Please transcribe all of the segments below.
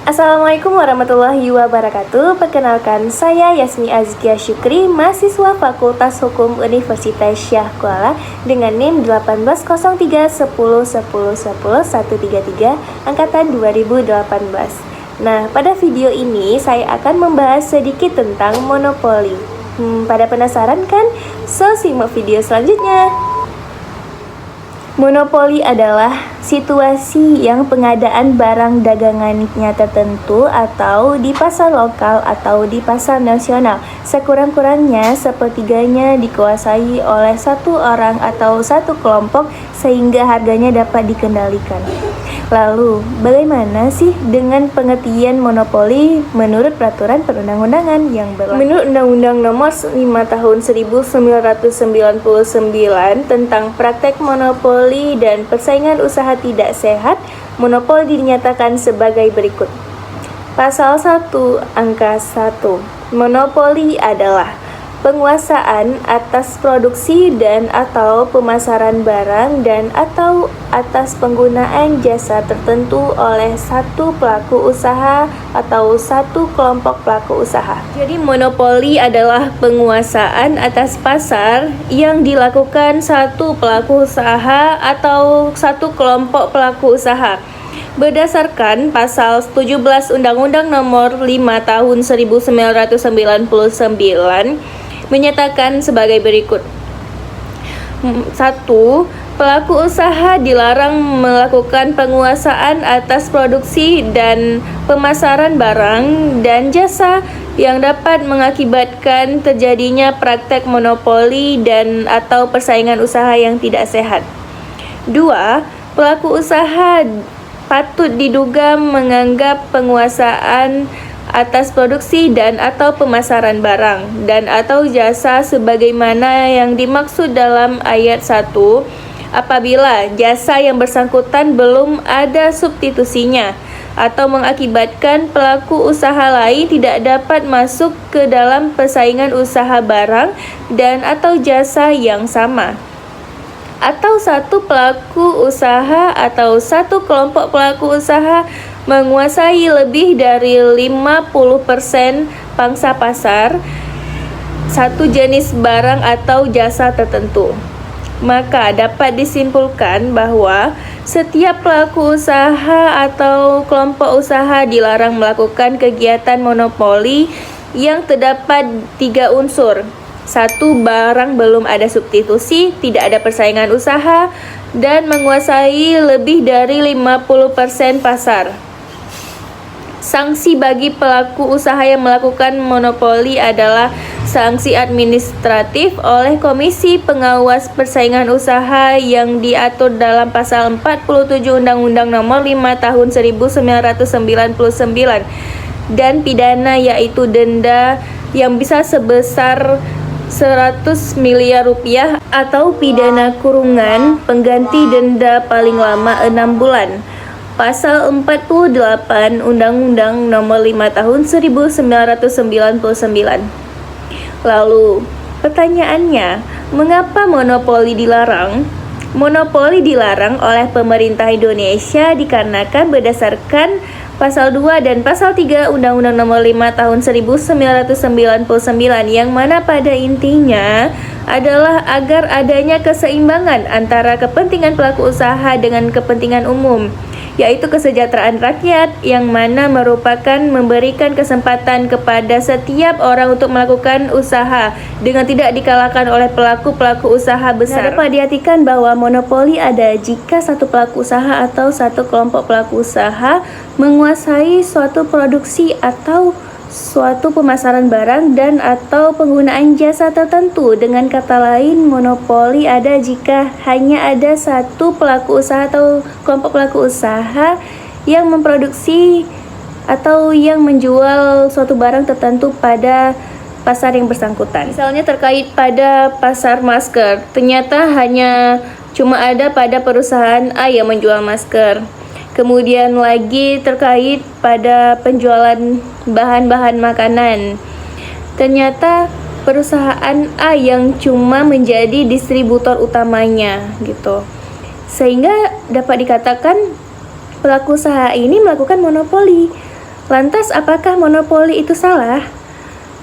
Assalamualaikum warahmatullahi wabarakatuh. Perkenalkan, saya Yasmi Azkia Syukri, mahasiswa Fakultas Hukum Universitas Syah Kuala dengan NIM 1803110133 angkatan 2018. Nah, pada video ini saya akan membahas sedikit tentang monopoli. Pada penasaran kan? So, simak video selanjutnya. Monopoli adalah situasi yang pengadaan barang dagangannya tertentu atau di pasar lokal atau di pasar nasional sekurang-kurangnya sepertiganya dikuasai oleh satu orang atau satu kelompok sehingga harganya dapat dikendalikan. Lalu, bagaimana sih dengan pengertian monopoli menurut peraturan perundang-undangan yang berlaku? Menurut Undang-Undang Nomor 5 Tahun 1999 tentang praktek monopoli dan persaingan usaha tidak sehat, monopoli dinyatakan sebagai berikut. Pasal 1 Angka 1. Monopoli adalah penguasaan atas produksi dan atau pemasaran barang dan atau atas penggunaan jasa tertentu oleh satu pelaku usaha atau satu kelompok pelaku usaha. Jadi monopoli adalah penguasaan atas pasar yang dilakukan satu pelaku usaha atau satu kelompok pelaku usaha. Berdasarkan pasal 17 Undang-Undang Nomor 5 Tahun 1999 menyatakan sebagai berikut. 1. Pelaku usaha dilarang melakukan penguasaan atas produksi dan pemasaran barang dan jasa yang dapat mengakibatkan terjadinya praktek monopoli dan atau persaingan usaha yang tidak sehat. 2. Pelaku usaha patut diduga menganggap penguasaan atas produksi dan atau pemasaran barang dan atau jasa sebagaimana yang dimaksud dalam ayat 1 apabila jasa yang bersangkutan belum ada substitusinya atau mengakibatkan pelaku usaha lain tidak dapat masuk ke dalam persaingan usaha barang dan atau jasa yang sama, atau satu pelaku usaha atau satu kelompok pelaku usaha menguasai lebih dari 50% pangsa pasar satu jenis barang atau jasa tertentu. Maka dapat disimpulkan bahwa setiap pelaku usaha atau kelompok usaha dilarang melakukan kegiatan monopoli yang terdapat 3 unsur. 1. Barang belum ada substitusi, tidak ada persaingan usaha, dan menguasai lebih dari 50% pasar. Sanksi bagi pelaku usaha yang melakukan monopoli adalah sanksi administratif oleh Komisi Pengawas Persaingan Usaha yang diatur dalam pasal 47 Undang-Undang Nomor 5 Tahun 1999 dan pidana yaitu denda yang bisa sebesar 100 miliar rupiah atau pidana kurungan pengganti denda paling lama 6 bulan. Pasal 48 Undang-Undang Nomor 5 Tahun 1999. Lalu, pertanyaannya, mengapa monopoli dilarang? Monopoli dilarang oleh pemerintah Indonesia dikarenakan berdasarkan Pasal 2 dan Pasal 3 Undang-Undang Nomor 5 Tahun 1999 yang mana pada intinya adalah agar adanya keseimbangan antara kepentingan pelaku usaha dengan kepentingan umum, yaitu kesejahteraan rakyat yang mana merupakan memberikan kesempatan kepada setiap orang untuk melakukan usaha dengan tidak dikalahkan oleh pelaku-pelaku usaha besar. Dapat diartikan bahwa monopoli ada jika satu pelaku usaha atau satu kelompok pelaku usaha menguasai suatu produksi atau suatu pemasaran barang dan atau penggunaan jasa tertentu. Dengan kata lain, monopoli ada jika hanya ada satu pelaku usaha atau kelompok pelaku usaha yang memproduksi atau yang menjual suatu barang tertentu pada pasar yang bersangkutan. Misalnya terkait pada pasar masker, ternyata hanya cuma ada pada perusahaan A yang menjual masker. Kemudian lagi terkait pada penjualan bahan-bahan makanan. Ternyata perusahaan A yang cuma menjadi distributor utamanya gitu. Sehingga dapat dikatakan pelaku usaha ini melakukan monopoli. Lantas apakah monopoli itu salah?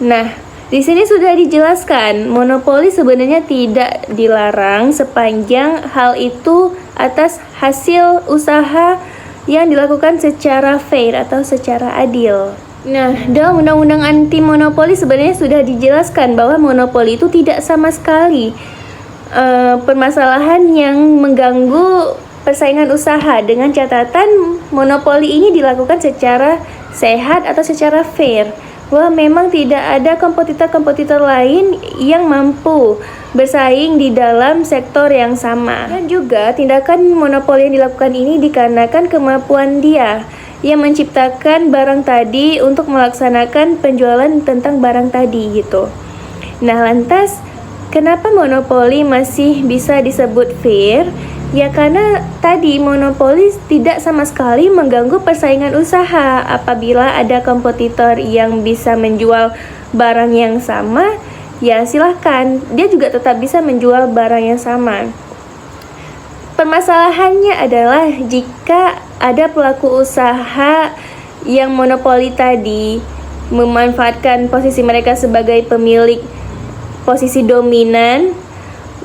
Nah, di sini sudah dijelaskan, monopoli sebenarnya tidak dilarang sepanjang hal itu atas hasil usaha yang dilakukan secara fair atau secara adil. Nah, dalam undang-undang anti monopoli sebenarnya sudah dijelaskan bahwa monopoli itu tidak sama sekali permasalahan yang mengganggu persaingan usaha, dengan catatan monopoli ini dilakukan secara sehat atau secara fair, bahwa memang tidak ada kompetitor-kompetitor lain yang mampu bersaing di dalam sektor yang sama. Dan juga tindakan monopoli yang dilakukan ini dikarenakan kemampuan dia yang menciptakan barang tadi untuk melaksanakan penjualan tentang barang tadi gitu. Nah, lantas kenapa monopoli masih bisa disebut fair? Ya karena tadi monopoli tidak sama sekali mengganggu persaingan usaha. Apabila ada kompetitor yang bisa menjual barang yang sama, ya silahkan, dia juga tetap bisa menjual barang yang sama. Permasalahannya adalah jika ada pelaku usaha yang monopoli tadi memanfaatkan posisi mereka sebagai pemilik posisi dominan,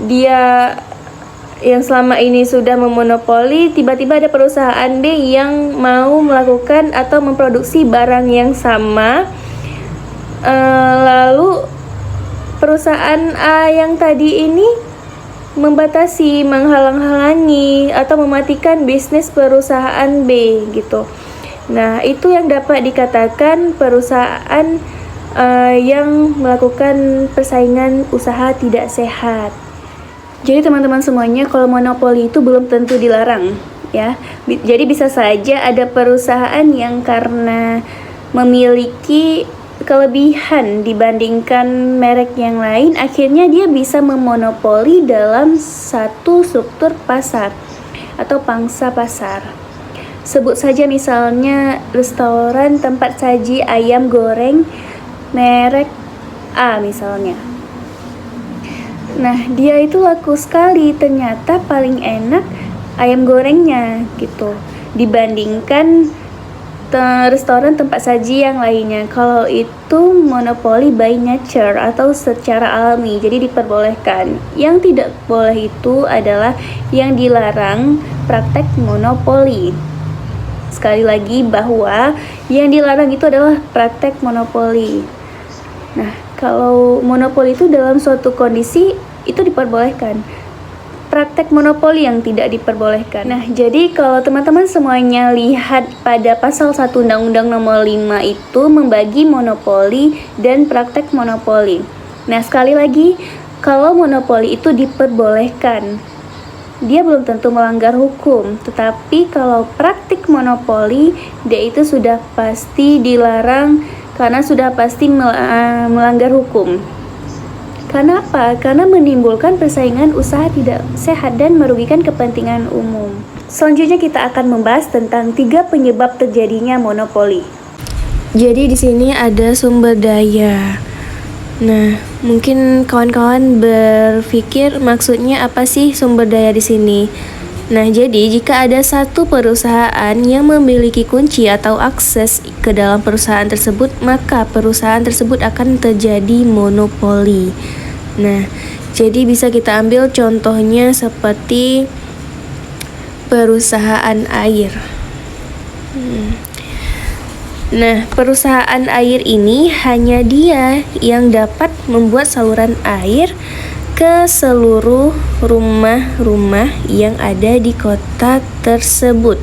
dia yang selama ini sudah memonopoli, tiba-tiba ada perusahaan B yang mau melakukan atau memproduksi barang yang sama, lalu perusahaan A yang tadi ini membatasi, menghalang-halangi atau mematikan bisnis perusahaan B gitu. Nah, itu yang dapat dikatakan perusahaan yang melakukan persaingan usaha tidak sehat. Jadi teman-teman semuanya, kalau monopoli itu belum tentu dilarang ya. Jadi bisa saja ada perusahaan yang karena memiliki kelebihan dibandingkan merek yang lain, akhirnya dia bisa memonopoli dalam satu struktur pasar atau pangsa pasar. Sebut saja misalnya restoran tempat saji ayam goreng merek A misalnya. Nah, dia itu laku sekali, ternyata paling enak ayam gorengnya gitu dibandingkan restoran tempat saji yang lainnya. Kalau itu monopoli by nature atau secara alami, jadi diperbolehkan. Yang tidak boleh itu adalah yang dilarang, praktek monopoli. Sekali lagi bahwa yang dilarang itu adalah praktek monopoli. Nah, kalau monopoli itu dalam suatu kondisi itu diperbolehkan, praktek monopoli yang tidak diperbolehkan. Nah, jadi kalau teman-teman semuanya lihat pada pasal 1 Undang-Undang Nomor 5 itu membagi monopoli dan praktek monopoli. Nah, sekali lagi, kalau monopoli itu diperbolehkan, dia belum tentu melanggar hukum. Tetapi kalau praktik monopoli, dia itu sudah pasti dilarang karena sudah pasti melanggar hukum. Kenapa? Karena menimbulkan persaingan usaha tidak sehat dan merugikan kepentingan umum. Selanjutnya kita akan membahas tentang 3 penyebab terjadinya monopoli. Jadi di sini ada sumber daya. Nah, mungkin kawan-kawan berpikir maksudnya apa sih sumber daya di sini? Nah, jadi jika ada satu perusahaan yang memiliki kunci atau akses ke dalam perusahaan tersebut, maka perusahaan tersebut akan terjadi monopoli. Nah, jadi bisa kita ambil contohnya seperti perusahaan air. Nah, perusahaan air ini hanya dia yang dapat membuat saluran air ke seluruh rumah-rumah yang ada di kota tersebut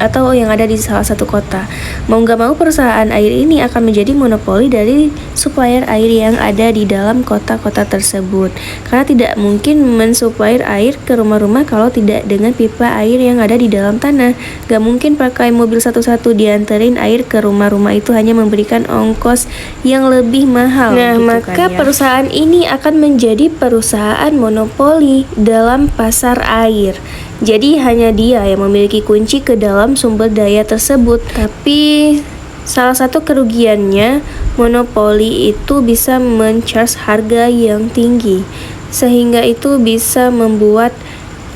atau yang ada di salah satu kota. Mau gak mau perusahaan air ini akan menjadi monopoli dari supplier air yang ada di dalam kota-kota tersebut, karena tidak mungkin mensuplai air ke rumah-rumah kalau tidak dengan pipa air yang ada di dalam tanah. Gak mungkin pakai mobil satu-satu dianterin air ke rumah-rumah, itu hanya memberikan ongkos yang lebih mahal. Nah, gitu maka kan, ya. Perusahaan ini akan menjadi perusahaan monopoli dalam pasar air. Jadi hanya dia yang memiliki kunci ke dalam sumber daya tersebut. Tapi salah satu kerugiannya, monopoli itu bisa men-charge harga yang tinggi, sehingga itu bisa membuat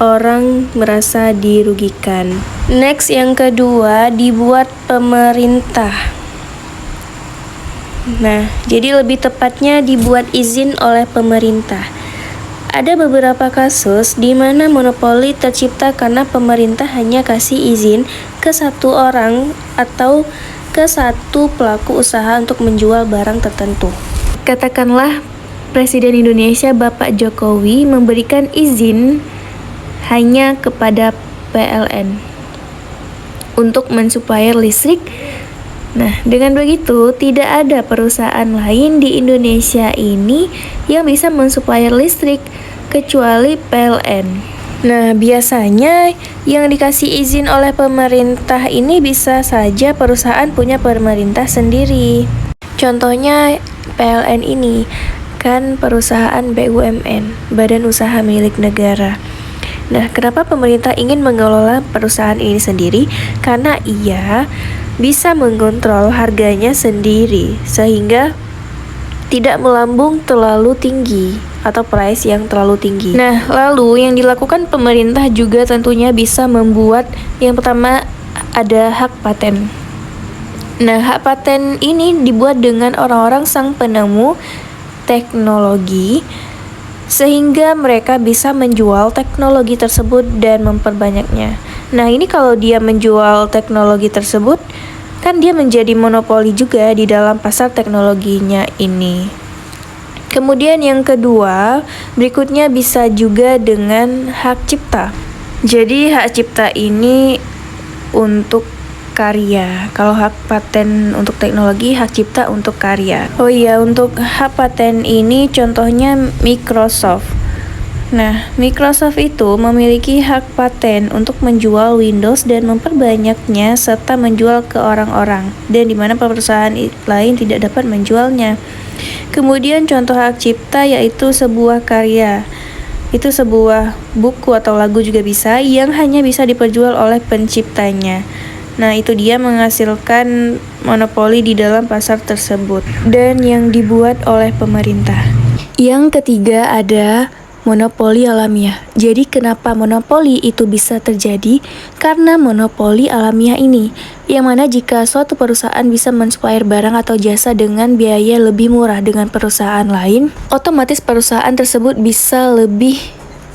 orang merasa dirugikan. Next, yang kedua, dibuat pemerintah. Nah, jadi lebih tepatnya dibuat izin oleh pemerintah. Ada beberapa kasus di mana monopoli tercipta karena pemerintah hanya kasih izin ke satu orang atau ke satu pelaku usaha untuk menjual barang tertentu. Katakanlah Presiden Indonesia Bapak Jokowi memberikan izin hanya kepada PLN untuk mensuplai listrik. Nah, dengan begitu tidak ada perusahaan lain di Indonesia ini yang bisa mensuplai listrik kecuali PLN. Nah, biasanya yang dikasih izin oleh pemerintah ini bisa saja perusahaan punya pemerintah sendiri. Contohnya PLN ini kan perusahaan BUMN, Badan Usaha Milik Negara. Nah, kenapa pemerintah ingin mengelola perusahaan ini sendiri? Karena ia bisa mengontrol harganya sendiri sehingga tidak melambung terlalu tinggi atau price yang terlalu tinggi. Nah, lalu yang dilakukan pemerintah juga tentunya bisa membuat yang pertama ada hak paten. Nah, hak paten ini dibuat dengan orang-orang sang penemu teknologi sehingga mereka bisa menjual teknologi tersebut dan memperbanyaknya. Nah, ini kalau dia menjual teknologi tersebut, kan dia menjadi monopoli juga di dalam pasar teknologinya ini. Kemudian yang kedua, berikutnya bisa juga dengan hak cipta. Jadi hak cipta ini untuk karya. Kalau hak paten untuk teknologi, hak cipta untuk karya. Oh iya, untuk hak paten ini contohnya Microsoft. Nah, Microsoft itu memiliki hak paten untuk menjual Windows dan memperbanyaknya serta menjual ke orang-orang, dan di mana perusahaan lain tidak dapat menjualnya. Kemudian contoh hak cipta yaitu sebuah karya. Itu sebuah buku atau lagu juga bisa yang hanya bisa diperjual oleh penciptanya. Nah, itu dia menghasilkan monopoli di dalam pasar tersebut dan yang dibuat oleh pemerintah. Yang ketiga ada monopoli alamiah. Jadi kenapa monopoli itu bisa terjadi? Karena monopoli alamiah ini, yang mana jika suatu perusahaan bisa mensuplai barang atau jasa dengan biaya lebih murah dengan perusahaan lain, otomatis perusahaan tersebut bisa lebih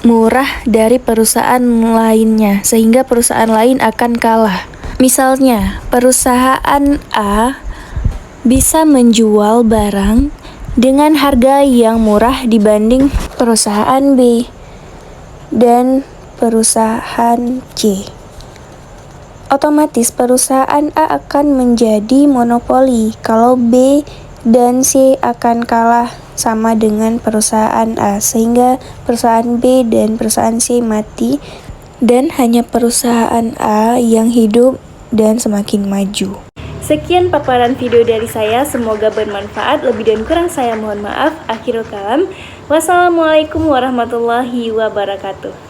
murah dari perusahaan lainnya, sehingga perusahaan lain akan kalah. Misalnya, perusahaan A bisa menjual barang dengan harga yang murah dibanding perusahaan B dan perusahaan C. Otomatis perusahaan A akan menjadi monopoli kalau B dan C akan kalah sama dengan perusahaan A, sehingga perusahaan B dan perusahaan C mati dan hanya perusahaan A yang hidup dan semakin maju. Sekian paparan video dari saya, semoga bermanfaat. Lebih dan kurang saya mohon maaf. Akhirul kalam. Wassalamualaikum warahmatullahi wabarakatuh.